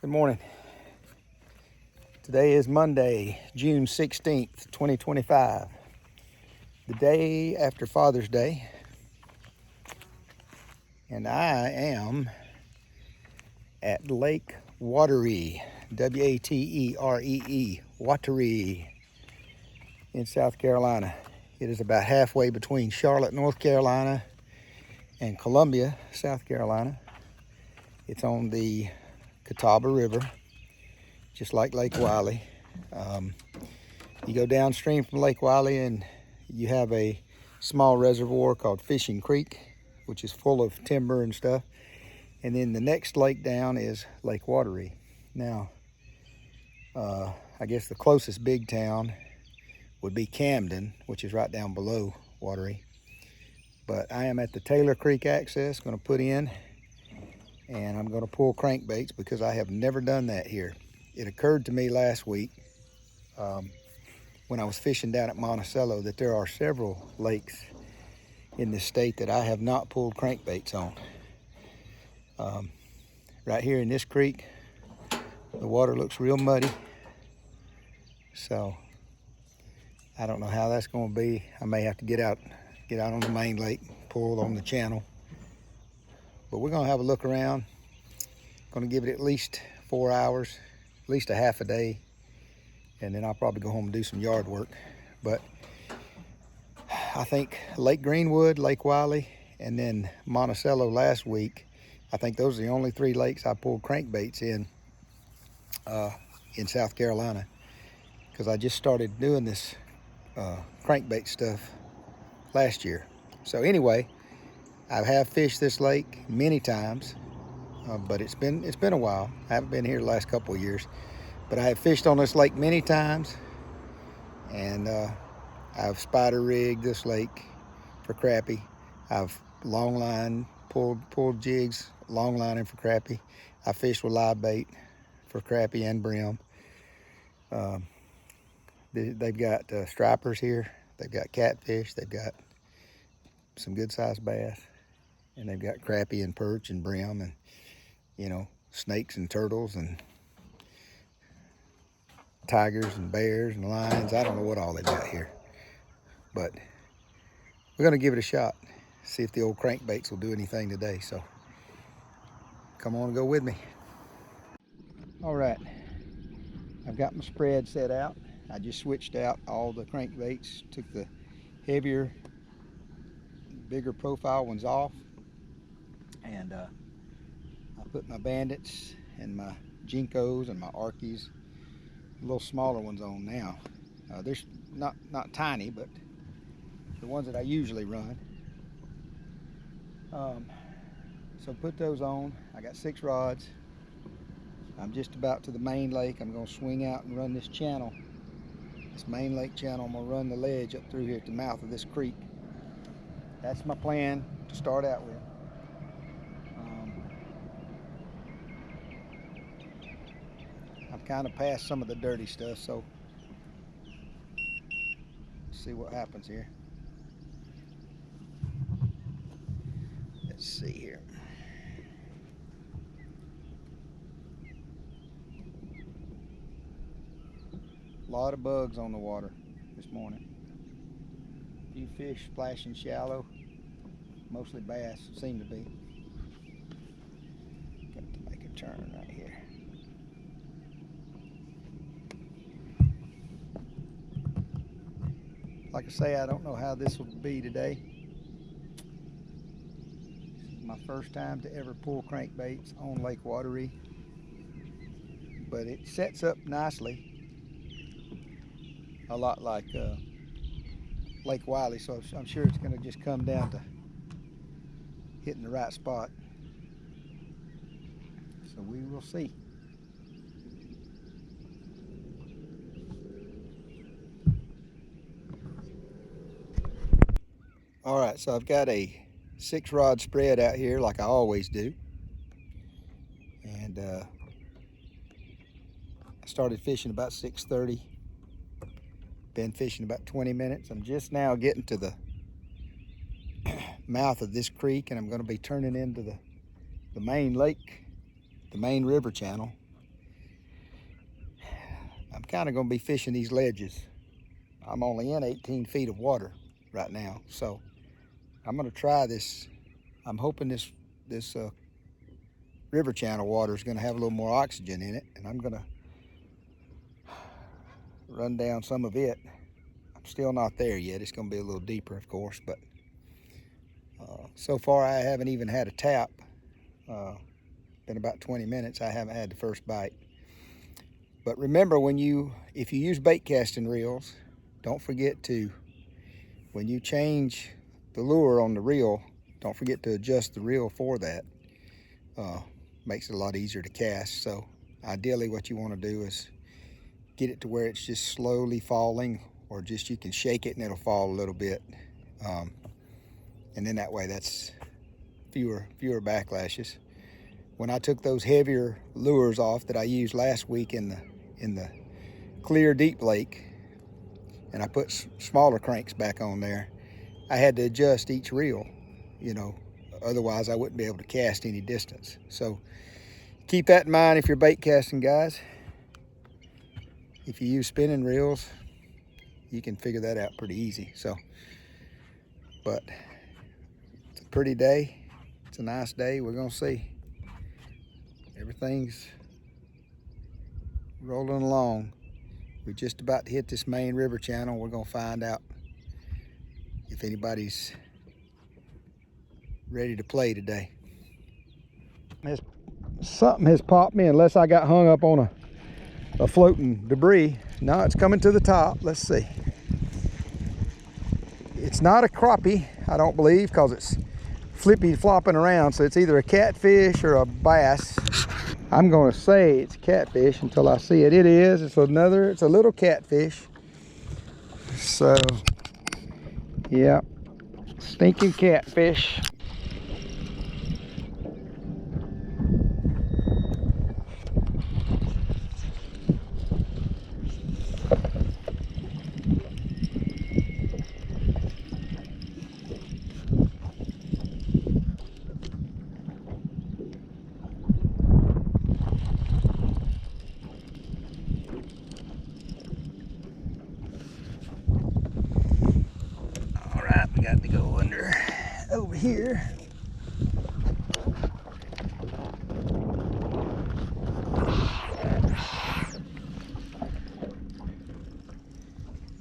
Good morning. Today is Monday, June 16th, 2025, the day after Father's Day, and I am at Lake Wateree, W-A-T-E-R-E-E, Wateree in South Carolina. It is about halfway between Charlotte, North Carolina and Columbia, South Carolina. It's on the Catawba River, just like Lake Wylie. You go downstream from Lake Wylie and you have a small reservoir called Fishing Creek, which is full of timber and stuff. And then the next lake down is Lake Wateree. Now, I guess the closest big town would be Camden, which is right down below Wateree. But I am at the Taylor Creek access, going to put in, and I'm going to pull crankbaits because I have never done that here. It occurred to me last week when I was fishing down at Monticello that there are several lakes in this state that I have not pulled crankbaits on. Right here in this creek, the water looks real muddy, so I don't know how that's going to be. I may have to get out on the main lake, pull on the channel, but we're going to have a look around. Going to give it at least 4 hours, at least a half a day, and then I'll probably go home and do some yard work. But I think Lake Greenwood, Lake Wylie, and then Monticello last week, I think those are the only 3 lakes I pulled crankbaits in South Carolina, because I just started doing this crankbait stuff last year. So anyway, I have fished this lake many times, but it's been a while. I haven't been here the last couple of years, but I have fished on this lake many times, and I've spider rigged this lake for crappie. I've long line, pulled jigs, long lining for crappie. I fished with live bait for crappie and brim. They've got stripers here. They've got catfish. They've got some good sized bass, and they've got crappie and perch and brim, and snakes and turtles and tigers and bears and lions. I don't know what all they've got here, but we're gonna give it a shot, see if the old crankbaits will do anything today. So come on and go with me. All right, I've got my spread set out. I just switched out all the crankbaits, took the heavier, bigger profile ones off, and I put my bandits and my jinkos and my arkies, little smaller ones on now. There's not tiny, but the ones that I usually run. So put those on. I got 6 rods. I'm just about to the main lake. I'm going to swing out and run this channel, this main lake channel. I'm going to run the ledge up through here at the mouth of this creek. That's my plan to start out with. I've kind of passed some of the dirty stuff, so let's see what happens here. Let's see here. A lot of bugs on the water this morning. A few fish splashing shallow, mostly bass seem to be. Got to make a turn right here. Like I say, I don't know how this will be today. This is my first time to ever pull crankbaits on Lake Wateree, but it sets up nicely, a lot like Lake Wylie, so I'm sure it's going to just come down to hitting the right spot. So we will see. All right, so I've got a 6 rod spread out here like I always do, and I started fishing about 6:30. Been fishing about 20 minutes. I'm just now getting to the mouth of this creek, and I'm going to be turning into the main lake, the main river channel, I'm kind of going to be fishing these ledges. I'm only in 18 feet of water right now, so I'm going to try this. I'm hoping this river channel water is going to have a little more oxygen in it, and I'm going to run down some of it. I'm still not there yet. It's going to be a little deeper, of course, but so far I haven't even had a tap. Been about 20 minutes. I haven't had the first bite. But remember, if you use bait casting reels, don't forget to, when you change the lure on the reel, don't forget to adjust the reel for that. Makes it a lot easier to cast. So ideally what you want to do is get it to where it's just slowly falling, or just you can shake it and it'll fall a little bit. And then that way that's fewer backlashes. When I took those heavier lures off that I used last week in the clear deep lake, and I put smaller cranks back on there, I had to adjust each reel, otherwise I wouldn't be able to cast any distance. So keep that in mind if you're bait casting, guys. If you use spinning reels, you can figure that out pretty easy. So, but it's a pretty day. It's a nice day. We're gonna see. Everything's rolling along. We're just about to hit this main river channel. We're gonna find out if anybody's ready to play today. Something has popped me, unless I got hung up on a floating debris. No, it's coming to the top. Let's see. It's not a crappie, I don't believe, because it's flippy flopping around, so it's either a catfish or a bass. I'm going to say it's catfish until I see it. It is. It's a little catfish. So, yeah, stinking catfish. Got to go over here.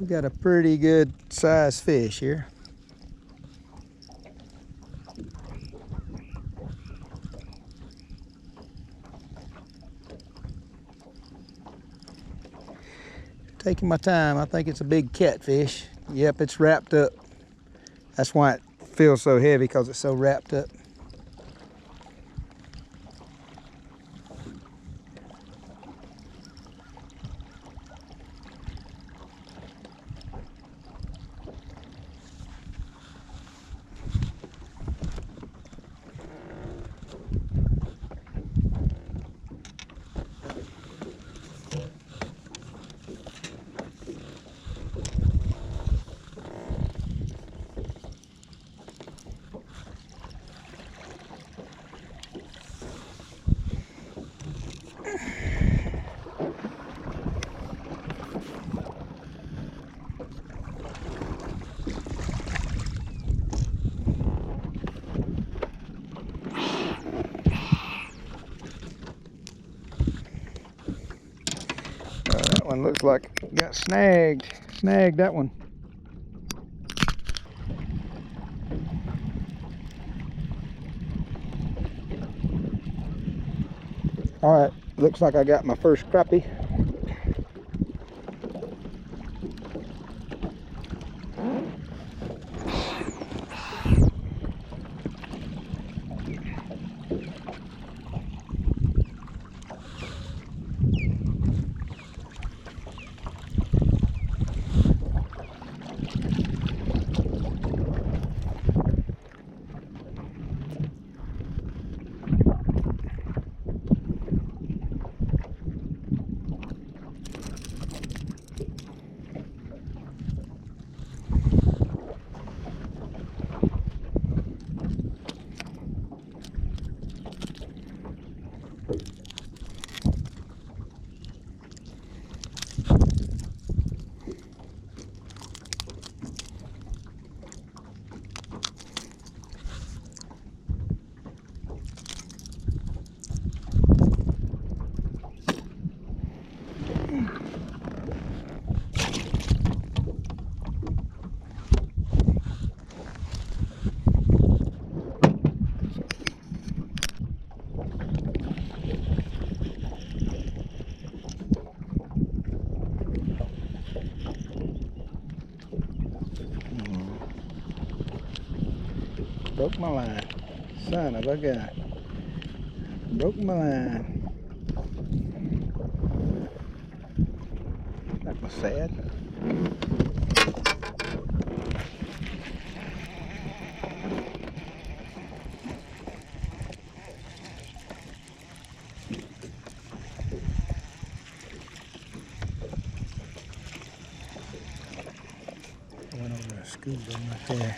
We got a pretty good sized fish here. Taking my time. I think it's a big catfish. Yep, it's wrapped up. That's why it feels so heavy, because it's so wrapped up. That one looks like it got snagged. Snagged that one. All right, looks like I got my first crappie. Broke my line. Son of a gun. Broke my line. That was sad. I went over to school right there.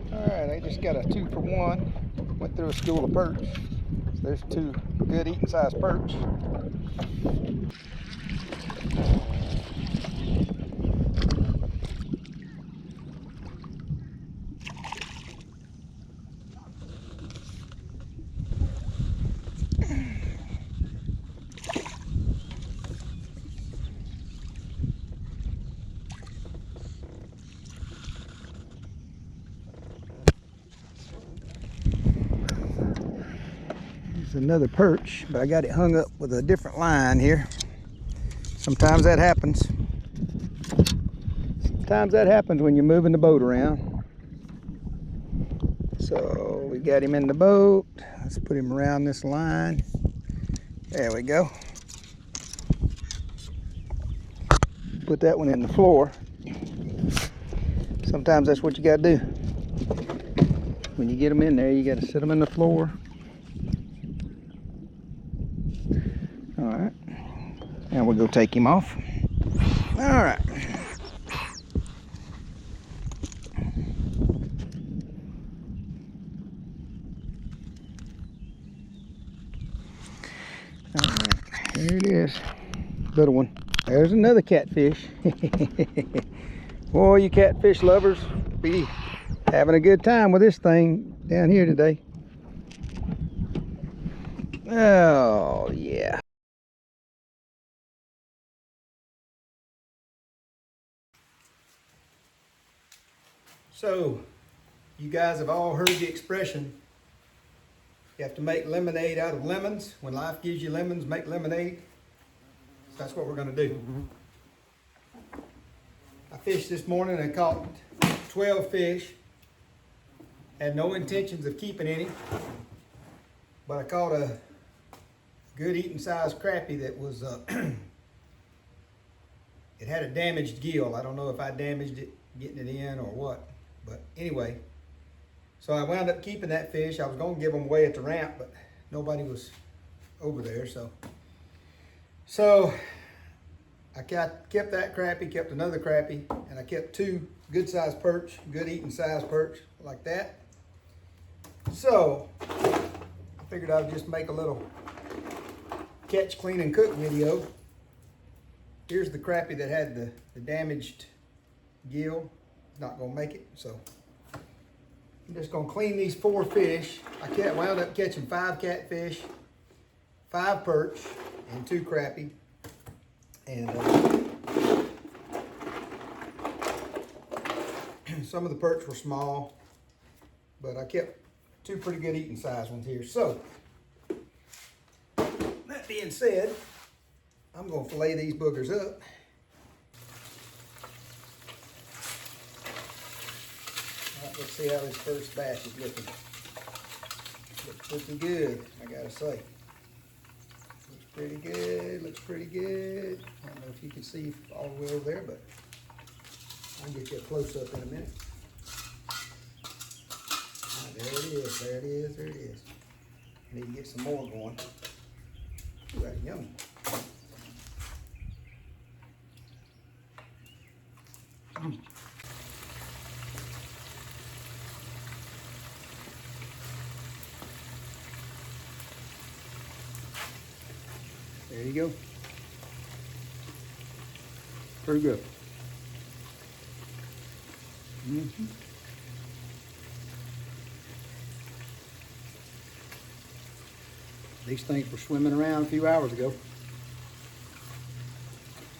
Alright, I just got a 2-for-1. Went through a school of perch. So there's 2 good eating sized perch. There's another perch, but I got it hung up with a different line here. Sometimes that happens. Sometimes that happens when you're moving the boat around. So we got him in the boat. Let's put him around this line. There we go. Put that one in the floor. Sometimes that's what you got to do. When you get them in there, you got to set them in the floor. All right. And we'll go take him off. All right. All right. There it is. Little one. There's another catfish. Boy, you catfish lovers be having a good time with this thing down here today. Oh, yeah. So, you guys have all heard the expression, you have to make lemonade out of lemons. When life gives you lemons, make lemonade. So that's what we're going to do. I fished this morning and caught 12 fish. Had no intentions of keeping any, but I caught a good eating sized crappie that was, it had a damaged gill. I don't know if I damaged it getting it in or what, but anyway. So I wound up keeping that fish. I was going to give them away at the ramp, but nobody was over there. So I kept that crappie, kept another crappie, and I kept 2 good sized perch, good eating sized perch like that. So I figured I would just make a little catch, clean, and cook video. Here's the crappie that had the damaged gill. It's not gonna make it, so I'm just gonna clean these 4 fish. I wound up catching 5 catfish, 5 perch, and 2 crappie. And some of the perch were small, but I kept 2 pretty good eating size ones here. So that being said, I'm gonna fillet these boogers up. All right, let's see how this first batch is looking. Looks pretty good, I gotta say. Looks pretty good, looks pretty good. I don't know if you can see all the way over there, but I'll get you a close up in a minute. There it is, there it is, there it is. I need to get some more going. Ooh, that's yummy. There you go. Pretty good. These things were swimming around a few hours ago.